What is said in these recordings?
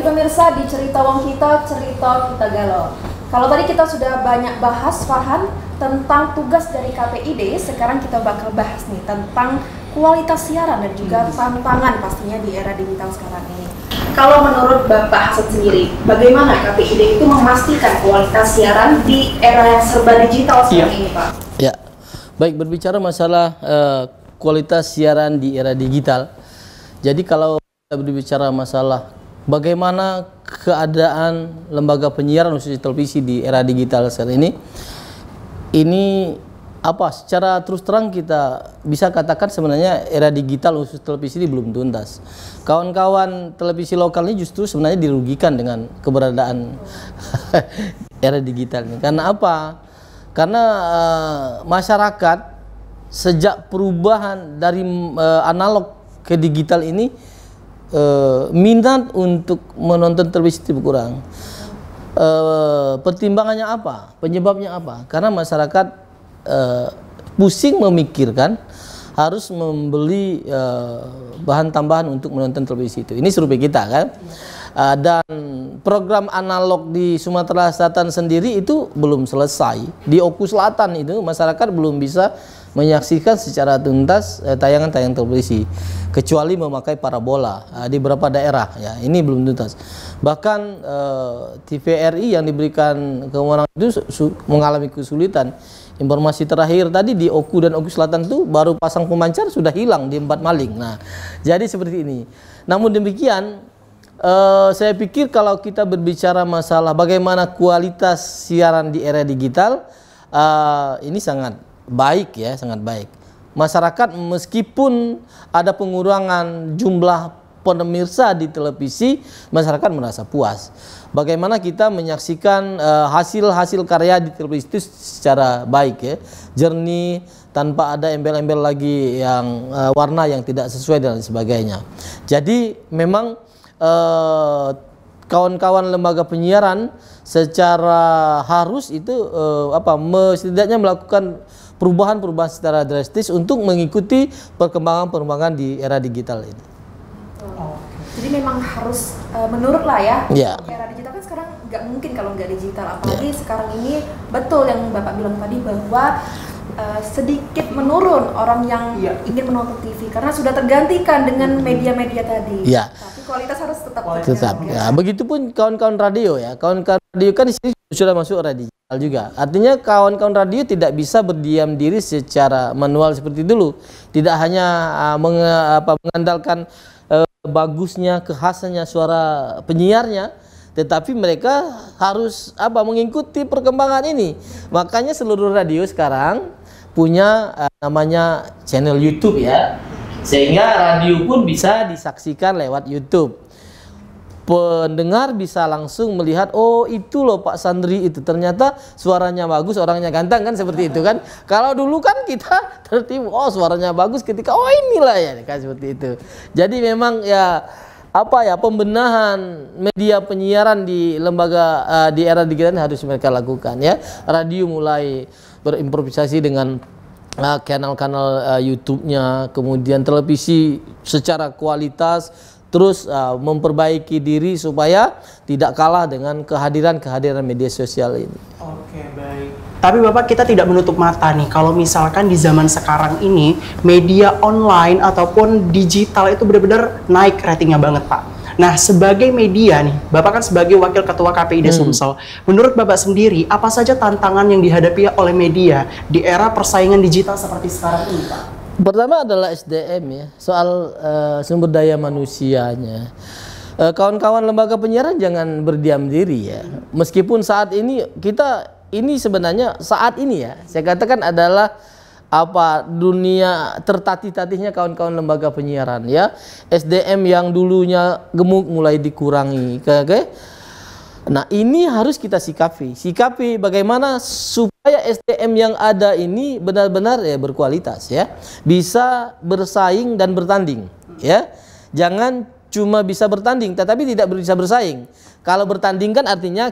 lagi pemirsa di Cerita Wong Kita, Cerita Kita Galau. Kalau tadi kita sudah banyak bahas, Farhan, tentang tugas dari KPID, sekarang kita bakal bahas nih tentang kualitas siaran dan juga tantangan pastinya di era digital sekarang ini. Kalau menurut Bapak Hasan sendiri, bagaimana KPID itu memastikan kualitas siaran di era yang serba digital sekarang ini, Pak? Ya, baik, berbicara masalah kualitas siaran di era digital. Jadi kalau kita berbicara masalah bagaimana keadaan lembaga penyiaran khususnya televisi di era digital saat ini apa secara terus terang kita bisa katakan sebenarnya era digital khusus televisi ini belum tuntas. Kawan-kawan televisi lokal ini justru sebenarnya dirugikan dengan keberadaan era digital ini. Karena apa? Karena masyarakat sejak perubahan dari analog ke digital ini minat untuk menonton televisi itu berkurang. Pertimbangannya apa? Penyebabnya apa? Karena masyarakat pusing memikirkan harus membeli bahan tambahan untuk menonton televisi itu. Ini survei kita kan. Dan program analog di Sumatera Selatan sendiri itu belum selesai. Di Oku Selatan itu masyarakat belum bisa menyaksikan secara tuntas tayangan-tayangan televisi kecuali memakai parabola di beberapa daerah ya, ini belum tuntas. Bahkan TVRI yang diberikan kewenangan itu mengalami kesulitan. Informasi terakhir tadi di Oku dan Oku Selatan itu baru pasang pemancar sudah hilang di Empat Maling. Nah, jadi seperti ini. Namun demikian saya pikir kalau kita berbicara masalah bagaimana kualitas siaran di era digital, ini sangat baik ya, sangat baik. Masyarakat meskipun ada pengurangan jumlah pemirsa di televisi, masyarakat merasa puas. Bagaimana kita menyaksikan hasil-hasil karya di televisi itu secara baik ya, jernih, tanpa ada embel-embel lagi yang warna yang tidak sesuai dan sebagainya. Jadi memang kawan-kawan lembaga penyiaran secara harus itu setidaknya melakukan perubahan-perubahan secara drastis untuk mengikuti perkembangan-perkembangan di era digital ini. Jadi memang harus menurut lah ya. Era digital kan sekarang nggak mungkin kalau nggak digital, apalagi sekarang ini betul yang Bapak bilang tadi bahwa sedikit menurun orang yang ingin menonton TV karena sudah tergantikan dengan media-media tadi. Tapi kualitas harus tetap. Ya, begitupun kawan-kawan radio ya. Kawan-kawan radio kan di sini sudah masuk era digital juga. Artinya kawan-kawan radio tidak bisa berdiam diri secara manual seperti dulu. Tidak hanya mengandalkan bagusnya, kekhasannya suara penyiarnya, tetapi mereka harus mengikuti perkembangan ini. Makanya seluruh radio sekarang punya namanya channel YouTube ya, sehingga radio pun bisa disaksikan lewat YouTube. Pendengar bisa langsung melihat, oh itu loh Pak Sandri itu ternyata suaranya bagus, orangnya ganteng kan, seperti itu kan. Kalau dulu kan kita tertipu, oh suaranya bagus ketika oh inilah ya kan, seperti itu. Jadi memang ya pembenahan media penyiaran di lembaga di era digital harus mereka lakukan ya. Radio mulai berimprovisasi dengan kanal-kanal YouTube-nya, kemudian televisi secara kualitas, terus memperbaiki diri supaya tidak kalah dengan kehadiran media sosial ini. Oke, baik. Tapi Bapak, kita tidak menutup mata nih kalau misalkan di zaman sekarang ini media online ataupun digital itu benar-benar naik ratingnya banget, Pak. Nah, sebagai media nih, Bapak kan sebagai Wakil Ketua KPID Sumsel, menurut Bapak sendiri, apa saja tantangan yang dihadapi oleh media di era persaingan digital seperti sekarang ini, Pak? Pertama adalah SDM ya, soal sumber daya manusianya. Kawan-kawan lembaga penyiaran jangan berdiam diri ya. Meskipun saat ini sebenarnya saat ini ya, saya katakan adalah dunia tertatih-tatihnya kawan-kawan lembaga penyiaran ya. SDM yang dulunya gemuk mulai dikurangi. Nah, ini harus kita sikapi bagaimana supaya SDM yang ada ini benar-benar ya berkualitas ya, bisa bersaing dan bertanding ya. Jangan cuma bisa bertanding tetapi tidak bisa bersaing. Kalau bertanding kan artinya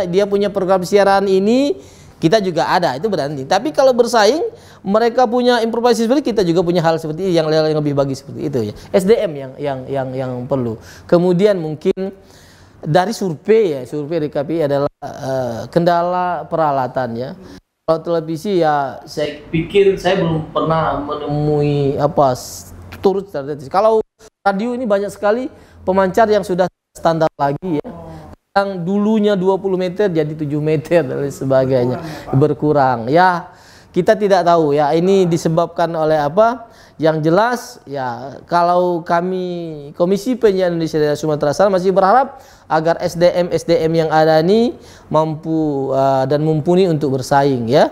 dia punya program siaran ini, kita juga ada, itu bertanding. Tapi kalau bersaing, mereka punya improvisasi seperti kita juga punya hal seperti itu, yang lebih bagus seperti itu ya. SDM yang perlu. Kemudian mungkin dari survei dari KPI adalah kendala peralatan ya. Kalau televisi ya saya pikir saya belum pernah menemui turut standar. Kalau radio ini banyak sekali pemancar yang sudah standar lagi ya. Yang dulunya 20 meter jadi 7 meter dan lain sebagainya, berkurang. Ya, kita tidak tahu ya ini disebabkan oleh apa. Yang jelas ya kalau kami Komisi Penyiaran Indonesia Daerah Sumatera Selatan masih berharap agar SDM yang ada ini mampu dan mumpuni untuk bersaing ya.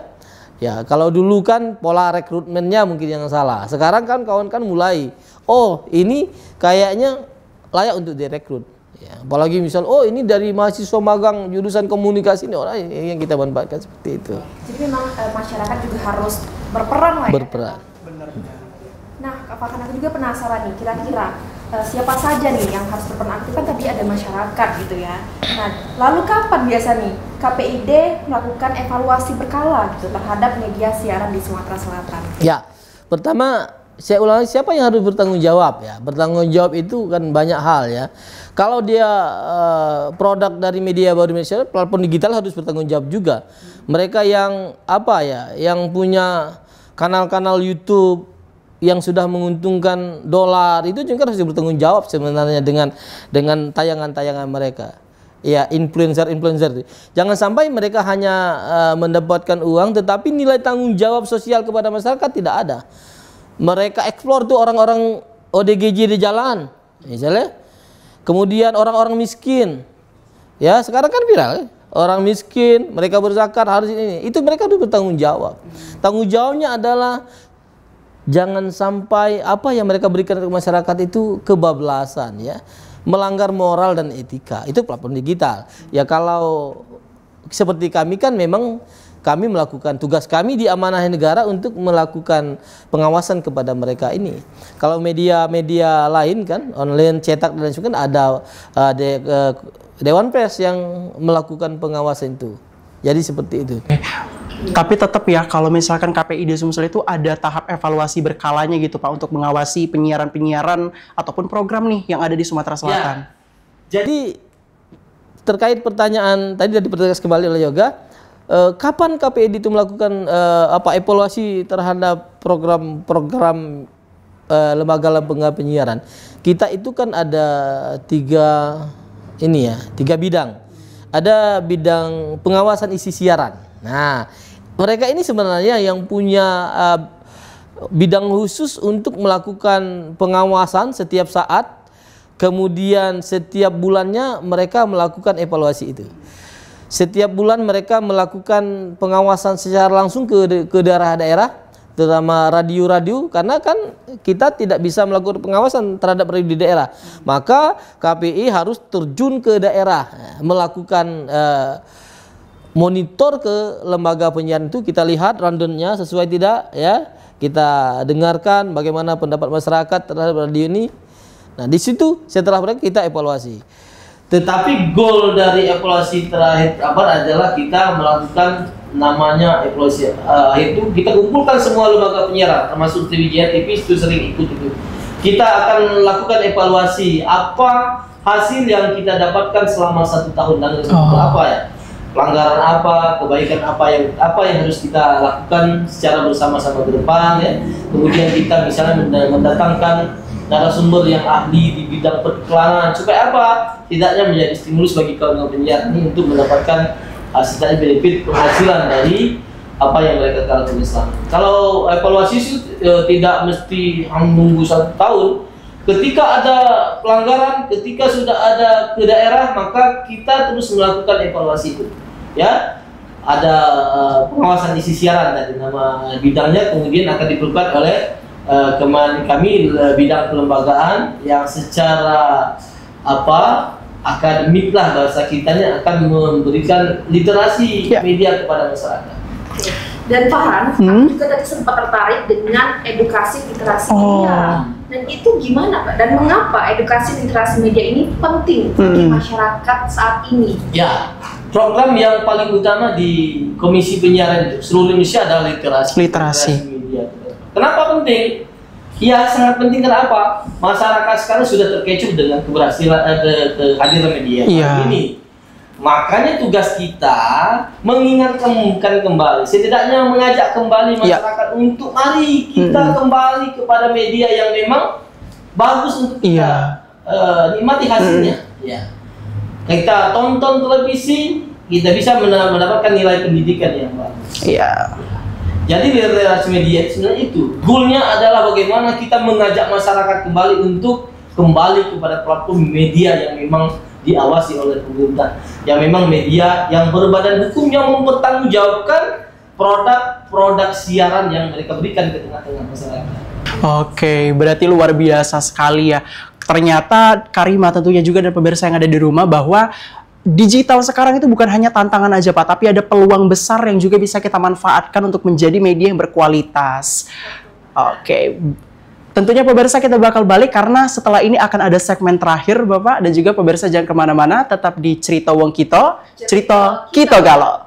Ya, kalau dulu kan pola rekrutmennya mungkin yang salah. Sekarang kan kawan kan mulai, oh ini kayaknya layak untuk direkrut. Ya, apalagi misal, oh ini dari mahasiswa magang jurusan komunikasi, ini orang yang kita manfaatkan seperti itu. Jadi memang masyarakat juga harus berperan lah ya. Berperan. Benar. Nah, apakah aku juga penasaran nih, kira-kira siapa saja nih yang harus berperan aktif? Kan tadi ada masyarakat gitu ya. Nah, lalu kapan biasa nih KPID melakukan evaluasi berkala gitu terhadap media siaran di Sumatera Selatan? Ya, pertama saya ulangi, siapa yang harus bertanggung jawab ya? Bertanggung jawab itu kan banyak hal ya. Kalau dia produk dari media baru Indonesia, platform digital harus bertanggung jawab juga. Mereka yang yang punya kanal-kanal YouTube yang sudah menguntungkan dolar itu juga harus bertanggung jawab sebenarnya dengan tayangan-tayangan mereka. Ya, influencer. Jangan sampai mereka hanya mendapatkan uang, tetapi nilai tanggung jawab sosial kepada masyarakat tidak ada. Mereka eksplor tuh orang-orang ODGJ di jalan, misalnya. Kemudian orang-orang miskin. Ya, sekarang kan viral ya? Orang miskin, mereka berzakat harus ini. Itu mereka harus bertanggung jawab. Tanggung jawabnya adalah jangan sampai apa yang mereka berikan ke masyarakat itu kebablasan ya, melanggar moral dan etika. Itu platform digital. Ya kalau seperti kami kan memang kami melakukan tugas kami diamanahi negara untuk melakukan pengawasan kepada mereka ini. Kalau media-media lain kan online, cetak dan lain sebagainya ada Dewan Pers yang melakukan pengawasan itu. Jadi seperti itu. Tapi tetap ya kalau misalkan KPID Sumsel itu ada tahap evaluasi berkalanya gitu Pak untuk mengawasi penyiaran-penyiaran ataupun program nih yang ada di Sumatera Selatan. Ya. Jadi terkait pertanyaan tadi sudah dipertegas kembali oleh Yoga, kapan KPID itu melakukan evaluasi terhadap program-program lembaga penyiaran? Kita itu kan ada tiga bidang. Ada bidang pengawasan isi siaran. Nah, mereka ini sebenarnya yang punya bidang khusus untuk melakukan pengawasan setiap saat, kemudian setiap bulannya mereka melakukan evaluasi itu. Setiap bulan mereka melakukan pengawasan secara langsung ke daerah-daerah, terutama radio-radio, karena kan kita tidak bisa melakukan pengawasan terhadap radio di daerah. Maka KPI harus terjun ke daerah, melakukan monitor ke lembaga penyiaran itu, kita lihat rundownnya sesuai tidak ya, kita dengarkan bagaimana pendapat masyarakat terhadap radio ini. Nah di situ setelah mereka kita evaluasi. Tetapi goal dari evaluasi terakhir adalah kita melakukan namanya evaluasi. Itu kita kumpulkan semua lembaga penyiaran termasuk Sriwijaya TV itu sering ikut itu. Kita akan lakukan evaluasi apa hasil yang kita dapatkan selama 1 tahun dan apa ya, pelanggaran apa, kebaikan apa yang harus kita lakukan secara bersama-sama ke depan ya. Kemudian kita misalnya mendatangkan narasumber yang ahli di bidang periklanan supaya apa? Tidaknya menjadi stimulus bagi kaum penyiar ini untuk mendapatkan setidaknya benefit penghasilan dari apa yang mereka lakukan selama. Kalau evaluasi itu tidak mesti menunggu 1 tahun. Ketika ada pelanggaran, ketika sudah ada ke daerah, maka kita terus melakukan evaluasi itu. Ya, ada pengawasan isi siaran tadi nama bidangnya, kemudian akan diperkuat oleh kami bidang kelembagaan yang secara akademik lah bahasa kitanya akan memberikan literasi media kepada masyarakat. Dan Farhan, aku juga tadi sempat tertarik dengan edukasi literasi media. Dan itu gimana Pak? Dan mengapa edukasi literasi media ini penting bagi masyarakat saat ini? Ya, program yang paling utama di Komisi Penyiaran itu seluruh Indonesia adalah literasi media. Kenapa penting? Iya, sangat penting. Kenapa? Masyarakat sekarang sudah terkecoh dengan keberhasilan kehadiran media ini. Makanya tugas kita mengingatkan kembali, setidaknya mengajak kembali masyarakat untuk mari kita kembali kepada media yang memang bagus untuk kita nikmati hasilnya. Kita tonton televisi, kita bisa mendapatkan nilai pendidikan yang bagus. Jadi literasi media sebenarnya itu goalnya adalah bagaimana kita mengajak masyarakat kembali untuk kembali kepada platform media yang memang diawasi oleh pemerintah, yang memang media yang berbadan hukum yang mempertanggungjawabkan produk-produk siaran yang mereka berikan ke tengah-tengah masyarakat. Oke, berarti luar biasa sekali ya. Ternyata Karima tentunya juga dan pemirsa yang ada di rumah bahwa digital sekarang itu bukan hanya tantangan aja Pak, tapi ada peluang besar yang juga bisa kita manfaatkan untuk menjadi media yang berkualitas. Oke, tentunya pemirsa kita bakal balik karena setelah ini akan ada segmen terakhir Bapak, dan juga pemirsa jangan kemana-mana, tetap di Cerita Wong Kito, Cerita Kito Galo.